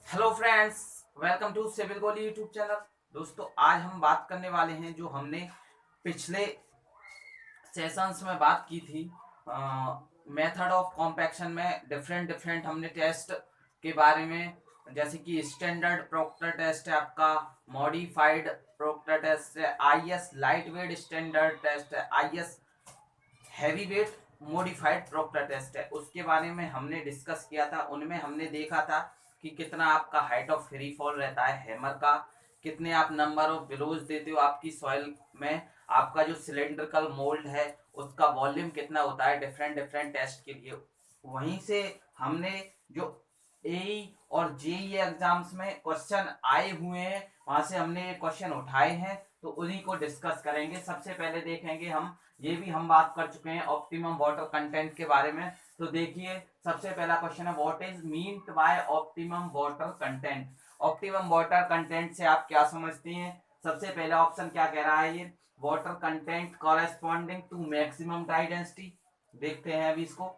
Hello friends, welcome to Civil Goli YouTube channel. दोस्तों, आज हम बात करने वाले हैं जो हमने पिछले सेशंस में बात की थी। मेथड ऑफ कॉम्पैक्शन में डिफरेंट डिफरेंट हमने टेस्ट के बारे में, जैसे कि स्टैंडर्ड प्रोक्टर टेस्ट है आपका, मॉडिफाइड प्रोक्टर टेस्ट है, IS light weight standard test है, IS heavy weight modified Proctor test है, उसके बारे में हमने डिस्कस किया था। उनमें हमने देखा था कि कितना आपका हाइट ऑफ फ्री फॉल रहता है हैमर का, कितने आप नंबर ऑफ बिलोज देते हो आपकी सॉइल में, आपका जो सिलेंड्रिकल मोल्ड है उसका वॉल्यूम कितना होता है डिफरेंट डिफरेंट टेस्ट के लिए। वहीं से हमने जो ए और जेई एग्जाम्स में क्वेश्चन आए हुए हैं वहां से हमने ये क्वेश्चन उठाए हैं, तो उन्हीं को डिस्कस करेंगे। सबसे पहले देखेंगे हम, ये भी हम बात कर चुके हैं ऑप्टिमम वाटर कंटेंट के बारे में। तो देखिए, सबसे पहला क्वेश्चन है, what is meant by optimum water content. Optimum water content से आप क्या समझते हैं? सबसे पहला ऑप्शन क्या कह रहा है, ये water content corresponding to maximum dry density. देखते हैं अभी इसको।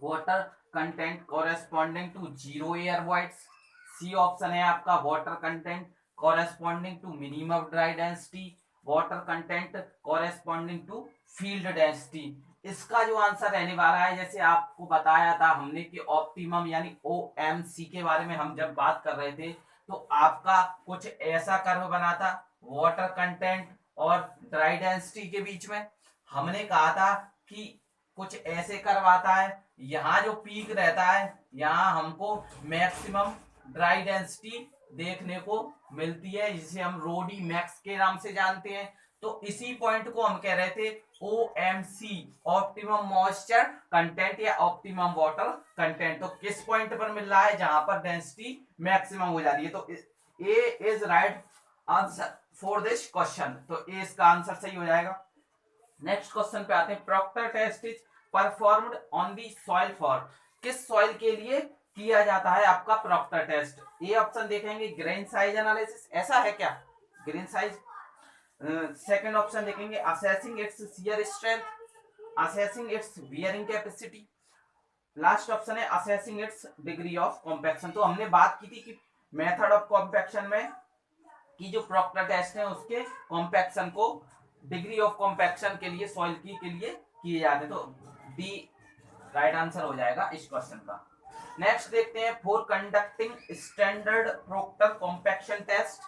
Water content corresponding to zero air voids. C option है आपका, water content corresponding to minimum dry density, water content corresponding to field density. इसका जो आंसर रहने वाला है, जैसे आपको बताया था हमने कि ऑप्टिमम यानी ओएमसी के बारे में हम जब बात कर रहे थे, तो आपका कुछ ऐसा कर्व बना था वाटर कंटेंट और ड्राई डेंसिटी के बीच में। हमने कहा था कि कुछ ऐसे कर्व आता है, यहाँ जो पीक रहता है यहाँ हमको मैक्सिमम ड्राई डेंसिटी देखने को मिलती है, जिसे हम रोडी मैक्स के नाम से जानते हैं। तो इसी पॉइंट को हम कह रहे थे OMC, ऑप्टिमम मॉइस्चर कंटेंट या ऑप्टिमम वाटर कंटेंट। तो किस पॉइंट पर मिल रहा है? जहां पर डेंसिटी मैक्सिमम हो जा रही है। तो A is right answer for this question. तो ए इसका आंसर सही हो जाएगा। नेक्स्ट क्वेश्चन पे आते हैं, Proctor test is performed on the soil for. किस सॉइल के लिए किया जाता है आपका प्रॉक्टर टेस्ट? ये ऑप्शन देखेंगे, ग्रेन साइज एनालिसिस, ऐसा है क्या ग्रेन साइज। सेकंड ऑप्शन देखेंगे, assessing its shear strength, assessing its bearing capacity. Last option है assessing its degree of compaction. तो हमने बात की थी कि मेथड ऑफ कॉम्पैक्शन में कि जो प्रॉक्टर टेस्ट है उसके कॉम्पैक्शन को, डिग्री ऑफ कॉम्पैक्शन के लिए सॉइल की के लिए किए जाते हैं। तो डी राइट आंसर हो जाएगा इस क्वेश्चन का। नेक्स्ट देखते हैं, for conducting standard Proctor compaction test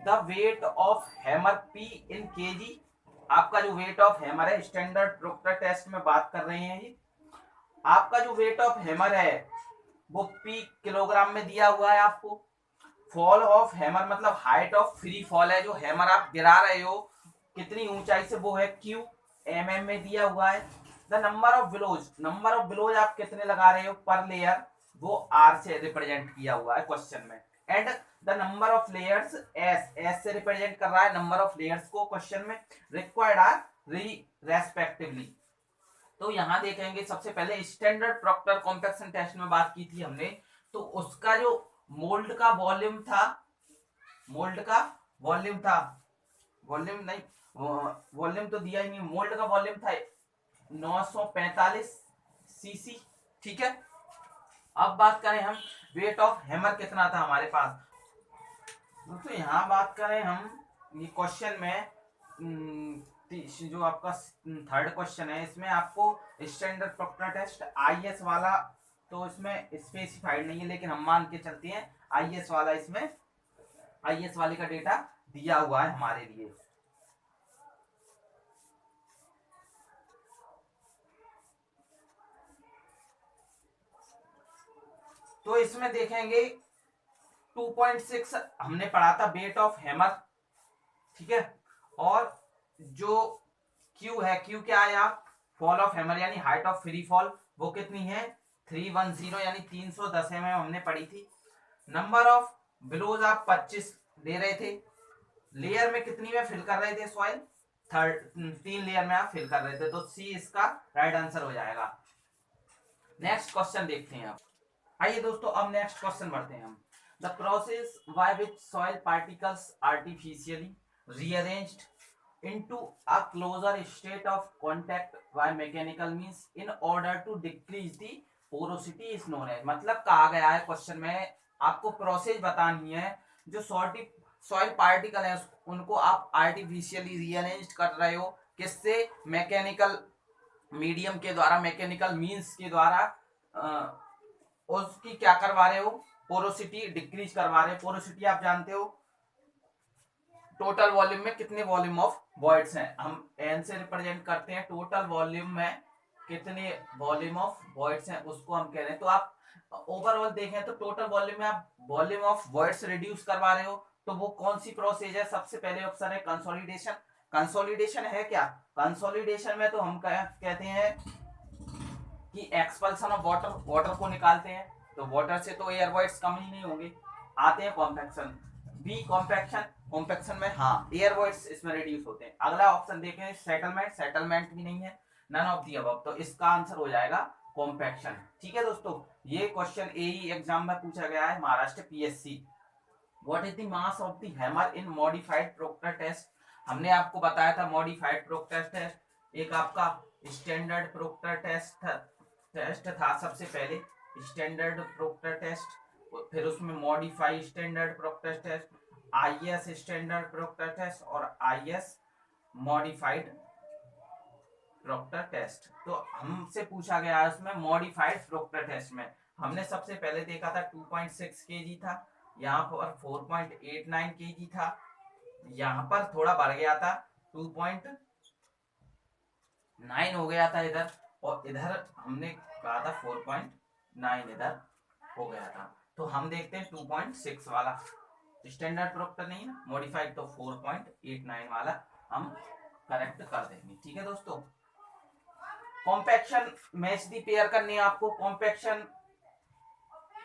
the weight of hammer P in kg. आपका जो वेट ऑफ हैमर है, स्टैंडर्ड प्रोक्टर टेस्ट में बात कर रहे हैं, ये आपका जो वेट ऑफ हैमर है वो पी किलोग्राम में दिया हुआ है आपको। फॉल ऑफ हैमर मतलब हाइट ऑफ फ्री फॉल है, जो हैमर आप गिरा रहे हो कितनी ऊंचाई से, वो है क्यू, में दिया हुआ है। The number of blows, number of blows आप कितने लगा रहे हो पर लेयर, वो आर से रिप्रेजेंट किया हुआ है क्वेश्चन में। And the number of layers, S से रिप्रेजेंट कर रहा है नंबर ऑफ लेयर्स को क्वेश्चन में। Required are respectively. तो यहां देखेंगे, सबसे पहले स्टैंडर्ड प्रॉक्टर कॉम्पैक्शन टेस्ट में बात की थी हमने, तो उसका जो मोल्ड का वॉल्यूम था, मोल्ड का वॉल्यूम था, वॉल्यूम नहीं, वॉल्यूम तो दिया ही नहीं, मोल्ड का वॉल्यूम था 945 सीसी। ठीक है, अब बात करें हम, वेट ऑफ हैमर कितना था हमारे पास। दोस्तों यहाँ बात करें हम, ये क्वेश्चन में जो आपका थर्ड क्वेश्चन है, इसमें आपको स्टैंडर्ड प्रॉक्टर टेस्ट आईएस वाला तो इसमें स्पेसिफाइड नहीं है, लेकिन हम मान के चलते हैं आईएस वाला, इसमें आईएस वाले का डेटा दिया हुआ है हमारे लिए। तो इसमें देखेंगे 2.6 हमने पढ़ा था वेट ऑफ हैमर, ठीक है। और जो क्यू है, क्यू क्या है आप, फॉल ऑफ हैमर यानी हाइट ऑफ फ्री फॉल, वो कितनी है 310 यानी 310 हमने पढ़ी थी। नंबर ऑफ बिलोज आप 25 दे रहे थे। लेयर में कितनी में फिल कर रहे थे सॉइल, थर्ड 3 लेयर में आप फिल कर रहे थे, तो सी इसका राइट आंसर हो जाएगा। नेक्स्ट क्वेश्चन देखते हैं आप। आइए दोस्तों, अब नेक्स्ट क्वेश्चन बढ़ते हैं हम। The process by which soil particles artificially rearranged into a closer state of contact by mechanical means in order to decrease the porosity is known as। मतलब कहा गया है क्वेश्चन में आपको प्रोसेस बतानी है। जो सॉइल पार्टिकल है उनको आप आर्टिफिशियली रीअरेंज कर रहे हो, किससे? मैकेनिकल मीडियम के द्वारा, मैकेनिकल मींस के द्वारा उसकी क्या करवा रहे हो? पोरोसिटी डिक्रीज करवा रहे हो। पोरोसिटी आप जानते हो टोटल वॉल्यूम में कितने वॉल्यूम ऑफ वॉइड्स हैं, हम एन से रिप्रेजेंट करते हैं। टोटल वॉल्यूम में कितने वॉल्यूम ऑफ वॉइड्स हैं उसको हम कह रहे हैं। तो आप ओवरऑल देखें तो टोटल वॉल्यूम में आप वॉल्यूम ऑफ वॉइड्स रिड्यूस करवा रहे हो, तो वो कौन सी प्रोसेस है? सबसे पहले ऑप्शन है कंसोलिडेशन। कंसोलिडेशन है क्या? कंसोलिडेशन में तो हम कहते हैं कि एक्सपल्सन ऑफ वाटर, वाटर को निकालते हैं, तो वाटर से तो एयर वॉइड्स कम ही नहीं होंगे। आते हैं कॉम्पैक्शन, बी कॉम्पैक्शन। कॉम्पैक्शन में हाँ एयर वॉइड्स इसमें रिड्यूस होते हैं। अगला ऑप्शन देखें सेटलमेंट, सेटलमेंट भी नहीं है, नन ऑफ दी अबव, तो इसका आंसर हो जाएगा कॉम्पैक्शन। ठीक है दोस्तों, ये क्वेश्चन एई एग्जाम में पूछा गया है Maharashtra PSC. What is the mass of the hammer in modified Proctor test? हमने आपको बताया था मॉडिफाइड प्रोक्टर टेस्ट, एक आपका स्टैंडर्ड प्रोक्टर टेस्ट था सबसे पहले, स्टैंडर्ड प्रोक्टर टेस्ट, फिर उसमें modified standard Proctor test, IS standard Proctor test और आईएस मॉडिफाइड प्रोक्टर टेस्ट। तो हमसे पूछा गया है उसमें मॉडिफाइड प्रोक्टर टेस्ट में हमने सबसे पहले देखा था 2.6 केजी था, यहाँ पर 4.89 केजी था, यहाँ पर थोड़ा बढ़ गया था 2.9 हो गया था इधर, और इधर हमने कहा था 4.9 इधर हो गया था। तो हम देखते हैं 2.6 वाला स्टैंडर्ड प्रोक्टर नहीं ना, मॉडिफाइड, तो 4.89 वाला हम करेक्ट कर देंगे। ठीक है दोस्तों, कॉम्पैक्शन मैच दी पेयर करनी है आपको। कॉम्पैक्शन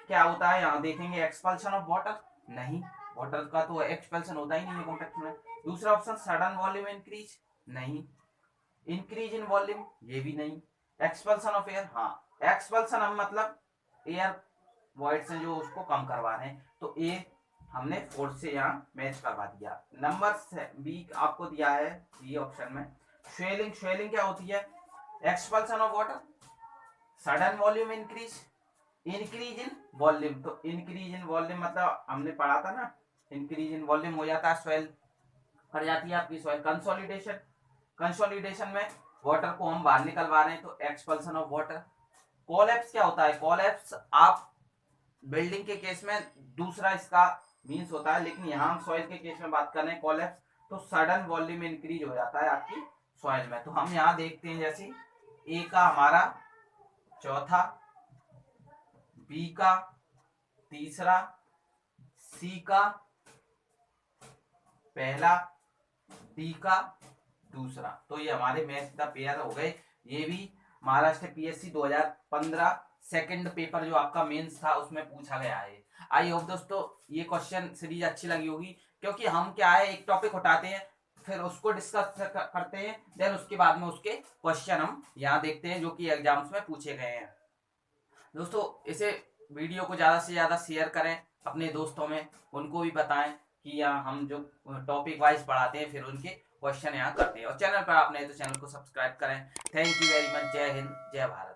क्या होता है यहाँ देखेंगे, एक्सपल्शन ऑफ वाटर, नहीं, वाटर का तो एक्सपल्शन होता ही नहीं है कॉम्पैक्शन में। दूसरा ऑप्शन सडन वॉल्यूम इंक्रीज, नहीं, इंक्रीज इन वॉल्यूम, ये भी नहीं। एक्सपल्शन ऑफ एयर, हाँ, एक्सपल्शन हम मतलब एयर वॉइड से जो उसको कम करवा रहे हैं, तो ए हमने 4 से यहाँ मैच करवा दिया। नंबर बी आपको दिया है बी ऑप्शन में, स्वेलिंग। स्वेलिंग क्या होती है? Expulsion of water, sudden volume increase, increase in volume, तो इंक्रीज इन वॉल्यूम मतलब हमने पढ़ा था ना, इंक्रीज इन वॉल्यूम हो जाता है, स्वेल कर जाती है आपकी सॉइल। कंसोलिडेशन, कंसोलिडेशन में वाटर को हम बाहर निकलवा रहे हैं, तो एक्सपल्शन ऑफ वाटर। कोलैप्स क्या होता है? कोलैप्स आप बिल्डिंग के केस में दूसरा इसका मीन्स होता है, लेकिन यहाँ हम सॉइल के केस में बात कर रहे हैं कोलैप्स, तो सडन वॉल्यूम इंक्रीज हो जाता है आपकी सॉइल में। तो हम यहाँ देखते हैं जैसे ए का हमारा चौथा, बी का तीसरा, सी का पहला, डी का दूसरा, तो ये हमारे मैच द पेयर हो गए। ये भी महाराष्ट्र पीएससी 2015 सेकंड पेपर जो आपका मेंस था उसमें पूछा गया है। आई होप दोस्तों ये क्वेश्चन सीरीज अच्छी लगी होगी, क्योंकि हम क्या है एक टॉपिक उठाते हैं फिर उसको डिस्कस करते हैं, देन उसके बाद में उसके क्वेश्चन हम यहाँ देखते हैं जो कि एग्जाम्स में पूछे गए हैं। दोस्तों इसे वीडियो को ज़्यादा से ज़्यादा शेयर करें अपने दोस्तों में, उनको भी बताएं कि यहाँ हम जो टॉपिक वाइज पढ़ाते हैं फिर उनके क्वेश्चन यहाँ करते हैं। और चैनल पर आपने तो चैनल को सब्सक्राइब करें। Thank you very much. जय हिंद, जय भारत।